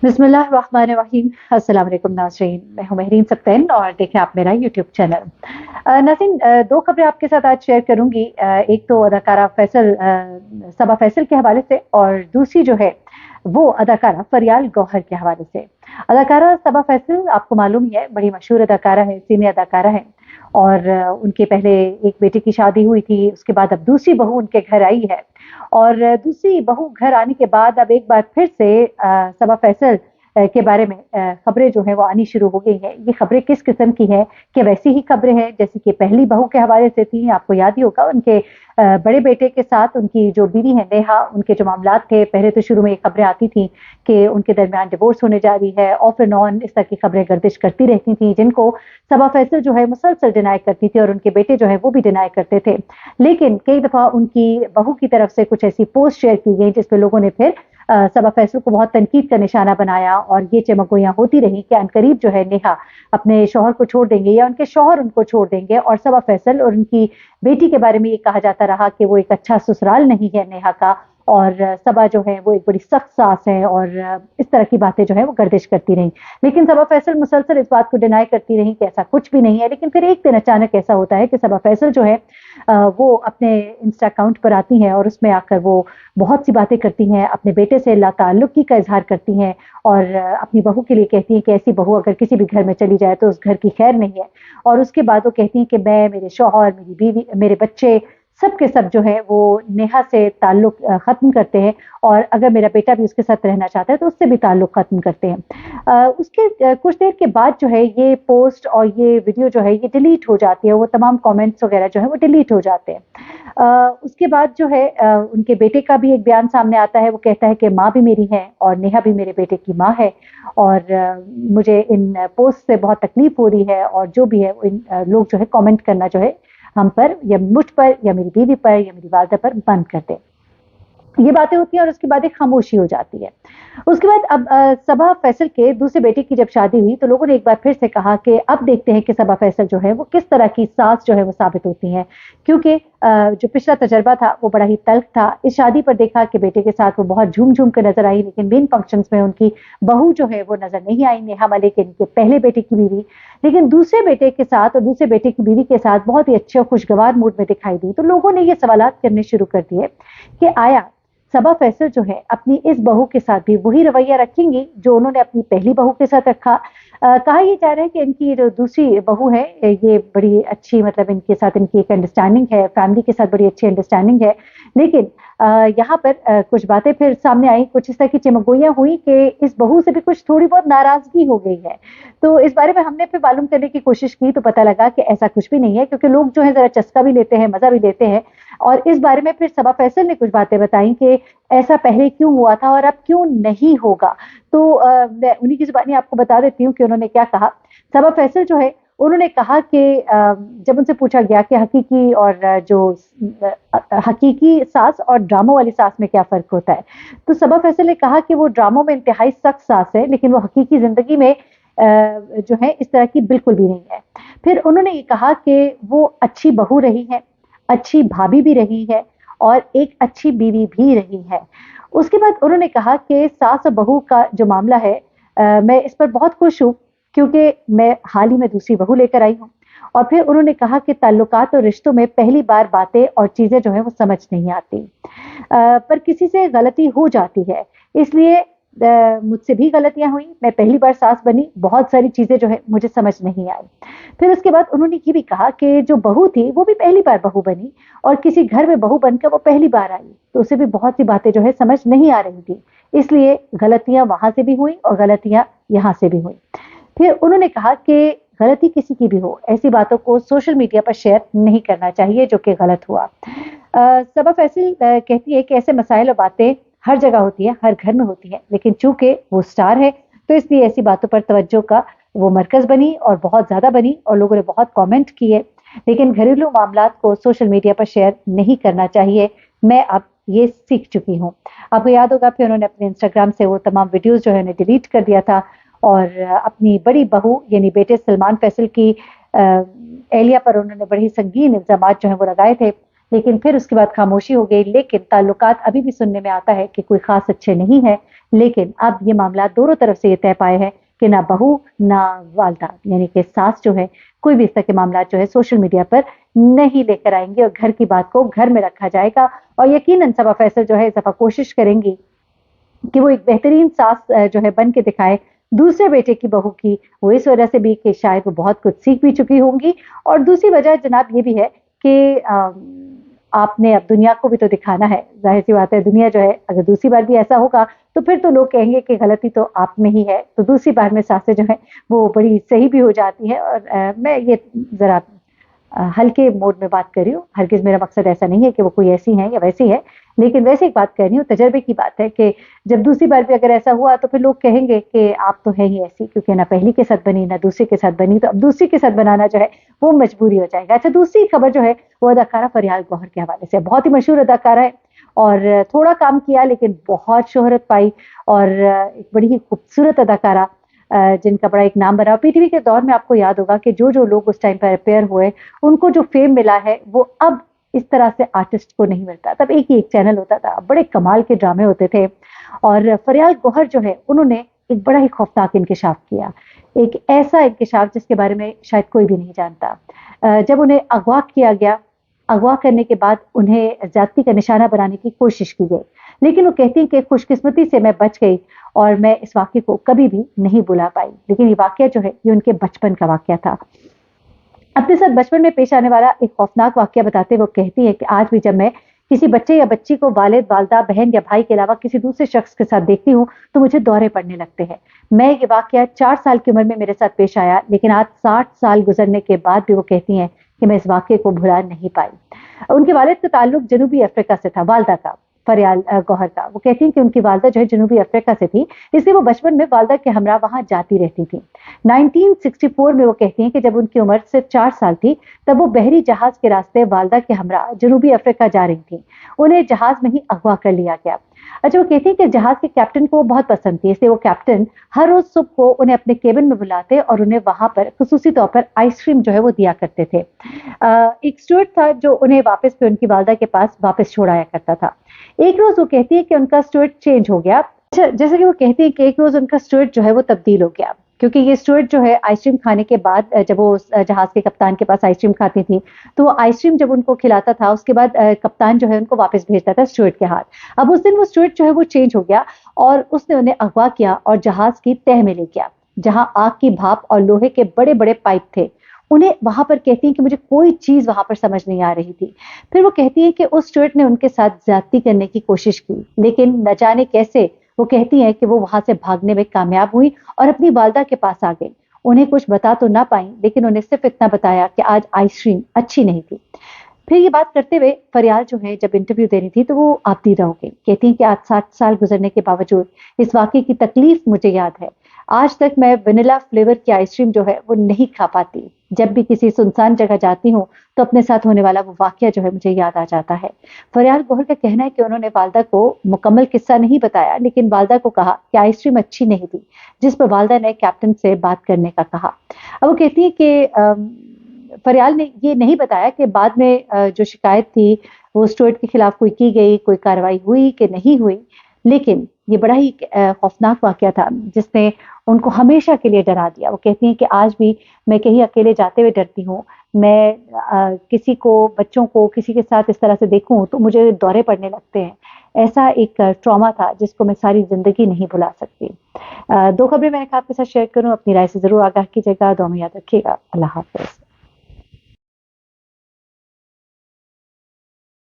बिस्मिल्लाहिर्रहमानिर्रहीम। अस्सलाम वालेकुम नाज़रीन, मैं हूं महरीन सब्तैन और देखें आप मेरा यूट्यूब चैनल। नाज़रीन, दो खबरें आपके साथ आज शेयर करूंगी। एक तो अदाकारा सबा फैसल के हवाले से और दूसरी जो है वो अदाकारा फरियाल गौहर के हवाले से। अदाकारा सबा फैसल आपको मालूम ही है, बड़ी मशहूर अदाकारा है, सीनियर अदाकारा है और उनके पहले एक बेटे की शादी हुई थी, उसके बाद अब दूसरी बहू उनके घर आई है और दूसरी बहू घर आने के बाद अब एक बार फिर से सबा फैसल के बारे में खबरें जो है वो आनी शुरू हो गई हैं। ये खबरें किस किस्म की हैं कि वैसी ही खबरें हैं जैसी कि पहली बहू के हवाले से थी। आपको याद ही होगा उनके बड़े बेटे के साथ उनकी जो बीवी है नेहा, उनके जो मामलात थे, पहले तो शुरू में ये खबरें आती थी कि उनके दरमियान डिवोर्स होने जा रही है, ऑफ एंड ऑन इस तरह की खबरें गर्दिश करती रहती थी, जिनको सबा फैसल जो है मुसलसल डिनाई करती थी और उनके बेटे जो है वो भी डिनाई करते थे। लेकिन कई दफा उनकी बहू की तरफ से कुछ ऐसी पोस्ट शेयर की गई जिसपे लोगों ने फिर सबा फैसल को बहुत तनकीद का निशाना बनाया और ये चमकोइयां होती रही कि अनकरीब जो है नेहा अपने शौहर को छोड़ देंगे या उनके शौहर उनको छोड़ देंगे। और सबा फैसल और उनकी बेटी के बारे में ये कहा जाता रहा कि वो एक अच्छा ससुराल नहीं है नेहा का, और सबा जो है वो एक बड़ी सख्त सास है और इस तरह की बातें जो है वो गर्दिश करती रही। लेकिन सबा फैसल मुसलसल इस बात को डिनाई करती रही कि ऐसा कुछ भी नहीं है। लेकिन फिर एक दिन अचानक ऐसा होता है कि सबा फैसल जो है वो अपने इंस्टा अकाउंट पर आती हैं और उसमें आकर वो बहुत सी बातें करती हैं, अपने बेटे से लाताल्लुकी का इजहार करती हैं और अपनी बहू के लिए कहती हैं कि ऐसी बहू अगर किसी भी घर में चली जाए तो उस घर की खैर नहीं है। और उसके बाद वो कहती हैं कि मैं, मेरे शौहर, मेरी बीवी, मेरे बच्चे सब के सब जो है वो नेहा से ताल्लुक खत्म करते हैं और अगर मेरा बेटा भी उसके साथ रहना चाहता है तो उससे भी ताल्लुक खत्म करते हैं। उसके कुछ देर के बाद जो है ये पोस्ट और ये वीडियो जो है ये डिलीट हो जाती है, वो तमाम कमेंट्स वगैरह जो है वो डिलीट हो जाते हैं। उसके बाद जो है उनके बेटे का भी एक बयान सामने आता है। वो कहता है कि माँ भी मेरी है और नेहा भी मेरे बेटे की माँ है और मुझे इन पोस्ट से बहुत तकलीफ हो रही है और जो भी है इन लोग जो है कमेंट करना जो है हम पर या मुझ पर या मेरी बीवी पर या मेरी वालदा पर बंद कर दे। ये बातें होती हैं और उसके बाद एक खामोशी हो जाती है। उसके बाद अब सबा फैसल के दूसरे बेटे की जब शादी हुई तो लोगों ने एक बार फिर से कहा कि अब देखते हैं कि सबा फैसल जो है वो किस तरह की सास जो है वो साबित होती हैं, क्योंकि जो पिछला तजर्बा था वो बड़ा ही तल्ख था। इस शादी पर देखा कि बेटे के साथ वो बहुत झूम झूम कर नजर आई, लेकिन मेन फंक्शंस में उनकी बहू जो है वो नजर नहीं आई, नेहा मलिक, इनके पहले बेटे की बीवी। लेकिन दूसरे बेटे के साथ और दूसरे बेटे की बीवी के साथ बहुत ही अच्छे और खुशगवार मूड में दिखाई दी। तो लोगों ने ये सवालात करने शुरू कर दिए कि आया सबा फैसल जो है अपनी इस बहू के साथ भी वही रवैया रखेंगी जो उन्होंने अपनी पहली बहू के साथ रखा। कहा यह जा रहा है कि इनकी जो दूसरी बहू है ये बड़ी अच्छी, मतलब इनके साथ इनकी एक अंडरस्टैंडिंग है, फैमिली के साथ बड़ी अच्छी अंडरस्टैंडिंग है। लेकिन यहाँ पर कुछ बातें फिर सामने आई, कुछ इस तरह की चमगोइयां हुई कि इस बहू से भी कुछ थोड़ी बहुत नाराजगी हो गई है। तो इस बारे में हमने फिर मालूम करने की कोशिश की तो पता लगा कि ऐसा कुछ भी नहीं है, क्योंकि लोग जो है जरा चस्का भी लेते हैं, मजा भी लेते हैं। और इस बारे में फिर सबा फैसल ने कुछ बातें बताई कि ऐसा पहले क्यों हुआ था और अब क्यों नहीं होगा। तो मैं उन्हीं की जुबानी आपको बता देती हूँ कि उन्होंने क्या कहा। सबा फैसल जो है उन्होंने कहा कि जब उनसे पूछा गया कि हकीकी और हकीकी सास और ड्रामों वाली सास में क्या फर्क होता है, तो सबा फैसल ने कहा कि वो ड्रामों में इंतहाई सख्त सास है, लेकिन वो हकीकी जिंदगी में जो है इस तरह की बिल्कुल भी नहीं है। फिर उन्होंने ये कहा कि वो अच्छी बहू रही है, अच्छी भाभी भी रही है और एक अच्छी बीवी भी रही है। उसके बाद उन्होंने कहा कि सास और बहू का जो मामला है, मैं इस पर बहुत खुश हूँ क्योंकि मैं हाल ही में दूसरी बहू लेकर आई हूँ। और फिर उन्होंने कहा कि ताल्लुकात और रिश्तों में पहली बार बातें और चीजें जो है वो समझ नहीं आती, पर किसी से गलती हो जाती है, इसलिए मुझसे भी गलतियां हुई, मैं पहली बार सास बनी, बहुत सारी चीजें जो है मुझे समझ नहीं आई। फिर उसके बाद उन्होंने ये भी कहा कि जो बहू थी वो भी पहली बार बहू बनी और किसी घर में बहू बनकर वो पहली बार आई, तो उसे भी बहुत सी बातें जो है समझ नहीं आ रही थी, इसलिए गलतियां वहां से भी हुई और गलतियां यहाँ से भी हुई। फिर उन्होंने कहा कि गलती किसी की भी हो, ऐसी बातों को सोशल मीडिया पर शेयर नहीं करना चाहिए जो कि गलत हुआ। सबा फैसल कहती है कि ऐसे मसाइल और बातें हर जगह होती है, हर घर में होती है, लेकिन चूंकि वो स्टार है तो इसलिए ऐसी बातों पर तवज्जो का वो मरकज बनी और बहुत ज्यादा बनी और लोगों ने बहुत कमेंट किए। लेकिन घरेलू मामलात को सोशल मीडिया पर शेयर नहीं करना चाहिए, मैं अब ये सीख चुकी हूँ। आपको याद होगा फिर उन्होंने अपने इंस्टाग्राम से वो तमाम वीडियोस जो है उन्हें डिलीट कर दिया था और अपनी बड़ी बहू यानी बेटे सलमान फैसल की एहलिया पर उन्होंने बड़ी संगीन इल्जामात जो है वो लगाए थे لیکن پھر اس کے بعد خاموشی ہو گئی. لیکن تعلقات ابھی بھی سننے میں آتا ہے کہ کوئی خاص اچھے نہیں ہے. لیکن اب یہ معاملات دونوں طرف سے یہ طے پائے ہیں کہ نہ بہو نہ والدہ یعنی کہ ساس جو ہے کوئی بھی اس طرح کے معاملات جو ہے سوشل میڈیا پر نہیں لے کر آئیں گے اور گھر کی بات کو گھر میں رکھا جائے گا. اور یقیناً صبا فیصل جو ہے اس دفعہ کوشش کریں گی کہ وہ ایک بہترین ساس جو ہے بن کے دکھائے دوسرے بیٹے کی بہو کی. وہ اس وجہ سے بھی کہ شاید وہ بہت کچھ سیکھ بھی چکی ہوں گی. اور دوسری وجہ جناب یہ بھی ہے کہ آپ نے اب دنیا کو بھی تو دکھانا ہے. ظاہر سی بات ہے دنیا جو ہے اگر دوسری بار بھی ایسا ہوگا تو پھر تو لوگ کہیں گے کہ غلطی تو آپ میں ہی ہے. تو دوسری بار میں ساسیں جو ہیں وہ بڑی صحیح بھی ہو جاتی ہیں. اور میں یہ ذرا ہلکے موڈ میں بات کر رہی ہوں. ہرگز میرا مقصد ایسا نہیں ہے کہ وہ کوئی ایسی ہیں یا ویسی ہے, لیکن ویسے ایک بات کر رہی ہوں, تجربے کی بات ہے کہ جب دوسری بار بھی اگر ایسا ہوا تو پھر لوگ کہیں گے کہ آپ تو ہیں ہی ایسی, کیونکہ نہ پہلی کے ساتھ بنی نہ دوسری کے ساتھ بنی, تو اب دوسری کے ساتھ بنانا جو ہے وہ مجبوری ہو جائے گا. اچھا, دوسری خبر جو ہے وہ اداکارہ فریال گوہر کے حوالے سے. بہت ہی مشہور اداکارہ ہے اور تھوڑا کام کیا لیکن بہت شہرت پائی, اور ایک بڑی ہی خوبصورت اداکارہ جن کا بڑا ایک نام بنا. پی ٹی وی کے دور میں آپ کو یاد ہوگا کہ جو لوگ اس ٹائم پر اپیئر ہوئے ان کو جو فیم ملا ہے وہ اب اس طرح سے آرٹسٹ کو نہیں ملتا. تب ایک ہی ایک چینل ہوتا تھا, بڑے کمال کے ڈرامے ہوتے تھے. اور فریال گوہر جو ہے انہوں نے ایک بڑا ہی خوفناک انکشاف کیا, ایک ایسا انکشاف جس کے بارے میں شاید کوئی بھی نہیں جانتا. جب انہیں اغوا کیا گیا, اغوا کرنے کے بعد انہیں زیادتی کا نشانہ بنانے کی کوشش کی گئی, لیکن وہ کہتی ہیں کہ خوش قسمتی سے میں بچ گئی اور میں اس واقعے کو کبھی بھی نہیں بھلا پائی. لیکن یہ واقعہ جو ہے یہ ان کے بچپن کا واقعہ تھا. اپنے ساتھ بچپن میں پیش آنے والا ایک خوفناک واقعہ بتاتے وہ کہتی ہے کہ آج بھی جب میں کسی بچے یا بچی کو والد, والدہ, بہن یا بھائی کے علاوہ کسی دوسرے شخص کے ساتھ دیکھتی ہوں تو مجھے دورے پڑنے لگتے ہیں. میں یہ واقعہ 4 سال کی عمر میں میرے ساتھ پیش آیا, لیکن آج 60 سال گزرنے کے بعد بھی وہ کہتی ہیں کہ میں اس واقعے کو بھلا نہیں پائی. ان کے والد کا تعلق جنوبی افریقہ سے تھا, والدہ کا, فریال گوہر کا. وہ کہتی ہیں کہ ان کی والدہ جو ہے جنوبی افریقہ سے تھی, اس لیے وہ بچپن میں والدہ کے ہمراہ وہاں جاتی رہتی تھی. 1964 میں وہ کہتی ہیں کہ جب ان کی عمر صرف 4 سال تھی تب وہ بحری جہاز کے راستے والدہ کے ہمراہ جنوبی افریقہ جا رہی تھیں. انہیں جہاز میں ہی اغوا کر لیا گیا. اچھا, وہ کہتی ہیں کہ جہاز کے کیپٹن کو بہت پسند تھی, اس لیے وہ کیپٹن ہر روز صبح کو انہیں اپنے کیبن میں بلاتے اور انہیں وہاں پر خصوصی طور پر آئس کریم جو ہے وہ دیا کرتے تھے. ایک اسٹوارڈ تھا جو انہیں واپس پہ ان کی والدہ کے پاس واپس چھوڑایا کرتا تھا. ایک روز وہ کہتی ہے کہ ان کا اسٹوارڈ چینج ہو گیا. اچھا, جیسا کہ وہ کہتی ہے کہ ایک روز ان کا اسٹوارڈ جو ہے وہ تبدیل ہو گیا, کیونکہ یہ اسٹوارڈ جو ہے آئس کریم کھانے کے بعد جب وہ جہاز کے کپتان کے پاس آئس کریم کھاتی تھی تو وہ آئس کریم جب ان کو کھلاتا تھا اس کے بعد کپتان جو ہے ان کو واپس بھیجتا تھا اسٹوارڈ کے ہاتھ. اب اس دن وہ اسٹوارڈ جو ہے وہ چینج ہو گیا اور اس نے انہیں اغوا کیا اور جہاز کی تہ میں لے گیا جہاں آگ کی بھاپ اور لوہے کے بڑے بڑے پائپ تھے. انہیں وہاں پر کہتی ہیں کہ مجھے کوئی چیز وہاں پر سمجھ نہیں آ رہی تھی. پھر وہ کہتی ہیں کہ اس اسٹوارڈ نے ان کے ساتھ زیادتی کرنے کی کوشش کی, لیکن نہ جانے کیسے وہ کہتی ہیں کہ وہ وہاں سے بھاگنے میں کامیاب ہوئی اور اپنی والدہ کے پاس آ گئی. انہیں کچھ بتا تو نہ پائیں, لیکن انہیں صرف اتنا بتایا کہ آج آئس کریم اچھی نہیں تھی. پھر یہ بات کرتے ہوئے فریال جو ہے جب انٹرویو دے رہی تھی تو وہ آپ دیدہ ہو گئی. کہتی ہیں کہ آج 60 سال گزرنے کے باوجود اس واقعے کی تکلیف مجھے یاد ہے. آج تک میں ونیلا فلیور کی آئس کریم جو ہے وہ نہیں کھا پاتی. جب بھی کسی سنسان جگہ جاتی ہوں تو اپنے ساتھ ہونے والا وہ واقعہ جو ہے مجھے یاد آ جاتا ہے. فریال گوہر کا کہنا ہے کہ انہوں نے والدہ کو مکمل قصہ نہیں بتایا, لیکن والدہ کو کہا کہ آئس کریم اچھی نہیں تھی, جس پر والدہ نے کیپٹن سے بات کرنے کا کہا. اب وہ کہتی ہے کہ فریال نے یہ نہیں بتایا کہ بعد میں جو شکایت تھی وہ اسٹوارڈ کے خلاف کوئی کی گئی, کوئی کارروائی ہوئی کہ نہیں ہوئی. لیکن یہ بڑا ہی خوفناک واقعہ تھا جس نے ان کو ہمیشہ کے لیے ڈرا دیا. وہ کہتی ہیں کہ آج بھی میں کہیں اکیلے جاتے ہوئے ڈرتی ہوں. میں کسی کو, بچوں کو کسی کے ساتھ اس طرح سے دیکھوں تو مجھے دورے پڑنے لگتے ہیں. ایسا ایک ٹراما تھا جس کو میں ساری زندگی نہیں بھلا سکتی. 2 خبریں میں نے آپ کے ساتھ شیئر کروں, اپنی رائے سے ضرور آگاہ کیجیے گا. دعا میں یاد رکھیے گا. اللہ حافظ.